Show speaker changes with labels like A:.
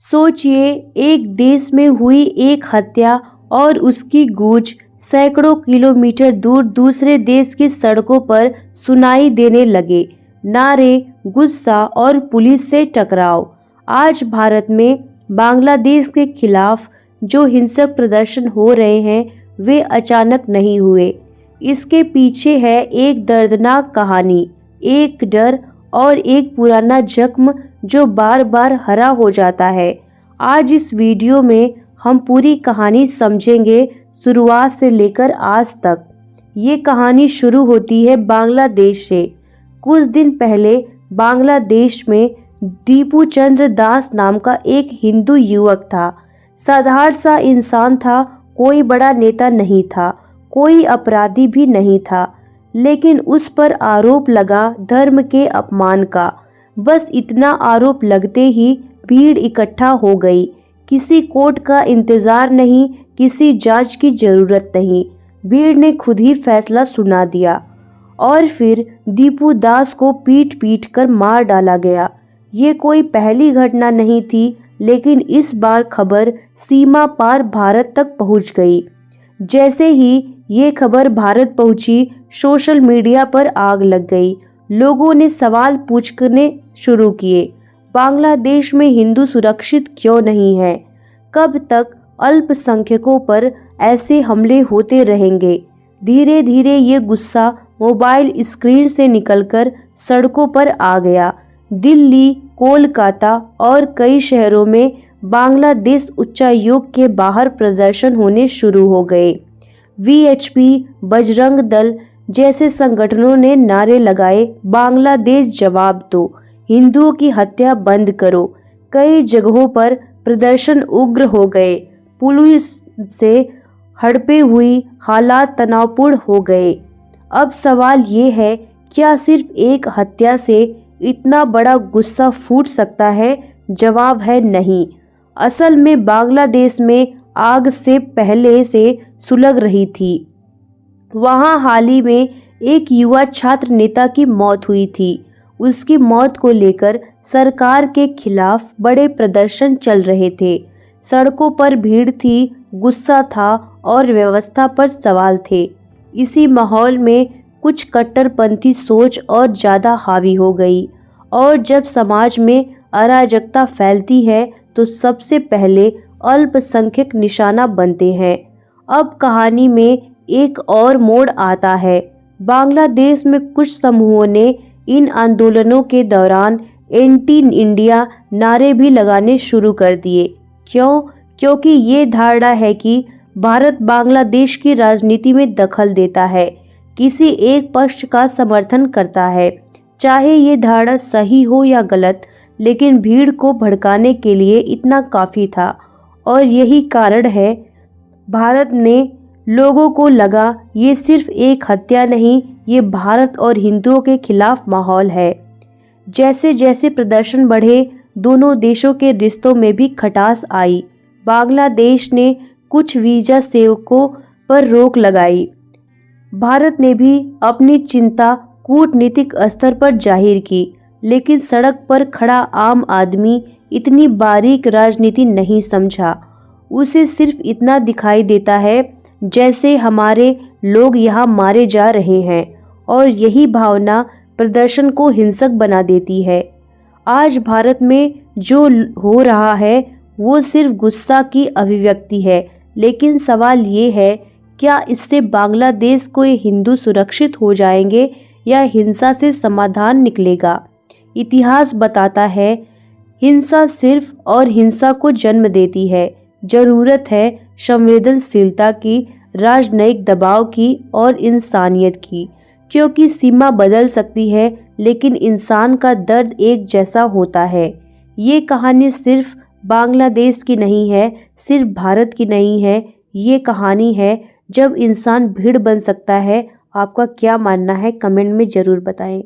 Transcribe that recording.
A: सोचिए, एक देश में हुई एक हत्या और उसकी गूंज सैकड़ों किलोमीटर दूर दूसरे देश की सड़कों पर सुनाई देने लगे। नारे, गुस्सा और पुलिस से टकराव। आज भारत में बांग्लादेश के खिलाफ जो हिंसक प्रदर्शन हो रहे हैं वे अचानक नहीं हुए। इसके पीछे है एक दर्दनाक कहानी, एक डर और एक पुराना जख्म जो बार बार हरा हो जाता है। आज इस वीडियो में हम पूरी कहानी समझेंगे, शुरुआत से लेकर आज तक। ये कहानी शुरू होती है बांग्लादेश से। कुछ दिन पहले बांग्लादेश में दीपू चंद्र दास नाम का एक हिंदू युवक था। साधारण सा इंसान था, कोई बड़ा नेता नहीं था, कोई अपराधी भी नहीं था, लेकिन उस पर आरोप लगा धर्म के अपमान का। बस इतना आरोप लगते ही भीड़ इकट्ठा हो गई। किसी कोर्ट का इंतजार नहीं, किसी जांच की जरूरत नहीं। भीड़ ने खुद ही फैसला सुना दिया और फिर दीपू दास को पीट पीट कर मार डाला गया। ये कोई पहली घटना नहीं थी, लेकिन इस बार खबर सीमा पार भारत तक पहुंच गई। जैसे ही ये खबर भारत पहुंची, सोशल मीडिया पर आग लग गई। लोगों ने सवाल पूछने शुरू किए, बांग्लादेश में हिंदू सुरक्षित क्यों नहीं है? कब तक अल्पसंख्यकों पर ऐसे हमले होते रहेंगे? धीरे धीरे ये गुस्सा मोबाइल स्क्रीन से निकलकर सड़कों पर आ गया। दिल्ली, कोलकाता और कई शहरों में बांग्लादेश उच्चायोग के बाहर प्रदर्शन होने शुरू हो गए। वीएचपी, बजरंग दल जैसे संगठनों ने नारे लगाए, बांग्लादेश जवाब दो, हिंदुओं की हत्या बंद करो। कई जगहों पर प्रदर्शन उग्र हो गए, पुलिस से हड़पे हुई, हालात तनावपूर्ण हो गए। अब सवाल ये है, क्या सिर्फ एक हत्या से इतना बड़ा गुस्सा फूट सकता है? जवाब है नहीं। असल में बांग्लादेश में आग से पहले से सुलग रही थी। वहां हाल ही में एक युवा छात्र नेता की मौत हुई थी। उसकी मौत को लेकर सरकार के खिलाफ बड़े प्रदर्शन चल रहे थे। सड़कों पर भीड़ थी, गुस्सा था और व्यवस्था पर सवाल थे। इसी माहौल में कुछ कट्टरपंथी सोच और ज़्यादा हावी हो गई। और जब समाज में अराजकता फैलती है तो सबसे पहले अल्पसंख्यक निशाना बनते हैं। अब कहानी में एक और मोड़ आता है। बांग्लादेश में कुछ समूहों ने इन आंदोलनों के दौरान एंटी इंडिया नारे भी लगाने शुरू कर दिए। क्यों? क्योंकि ये धारणा है कि भारत बांग्लादेश की राजनीति में दखल देता है, किसी एक पक्ष का समर्थन करता है। चाहे ये धारणा सही हो या गलत, लेकिन भीड़ को भड़काने के लिए इतना काफ़ी था। और यही कारण है भारत ने लोगों को लगा ये सिर्फ एक हत्या नहीं, ये भारत और हिंदुओं के खिलाफ माहौल है। जैसे जैसे प्रदर्शन बढ़े, दोनों देशों के रिश्तों में भी खटास आई। बांग्लादेश ने कुछ वीज़ा सेवकों पर रोक लगाई। भारत ने भी अपनी चिंता कूटनीतिक स्तर पर जाहिर की, लेकिन सड़क पर खड़ा आम आदमी इतनी बारीक राजनीति नहीं समझा। उसे सिर्फ इतना दिखाई देता है जैसे हमारे लोग यहाँ मारे जा रहे हैं, और यही भावना प्रदर्शन को हिंसक बना देती है। आज भारत में जो हो रहा है वो सिर्फ गुस्सा की अभिव्यक्ति है, लेकिन सवाल ये है, क्या इससे बांग्लादेश को हिंदू सुरक्षित हो जाएंगे या हिंसा से समाधान निकलेगा? इतिहास बताता है, हिंसा सिर्फ और हिंसा को जन्म देती है। जरूरत है संवेदनशीलता की, राजनयिक दबाव की और इंसानियत की, क्योंकि सीमा बदल सकती है लेकिन इंसान का दर्द एक जैसा होता है। ये कहानी सिर्फ बांग्लादेश की नहीं है, सिर्फ भारत की नहीं है, ये कहानी है जब इंसान भीड़ बन सकता है। आपका क्या मानना है? कमेंट में ज़रूर बताएं।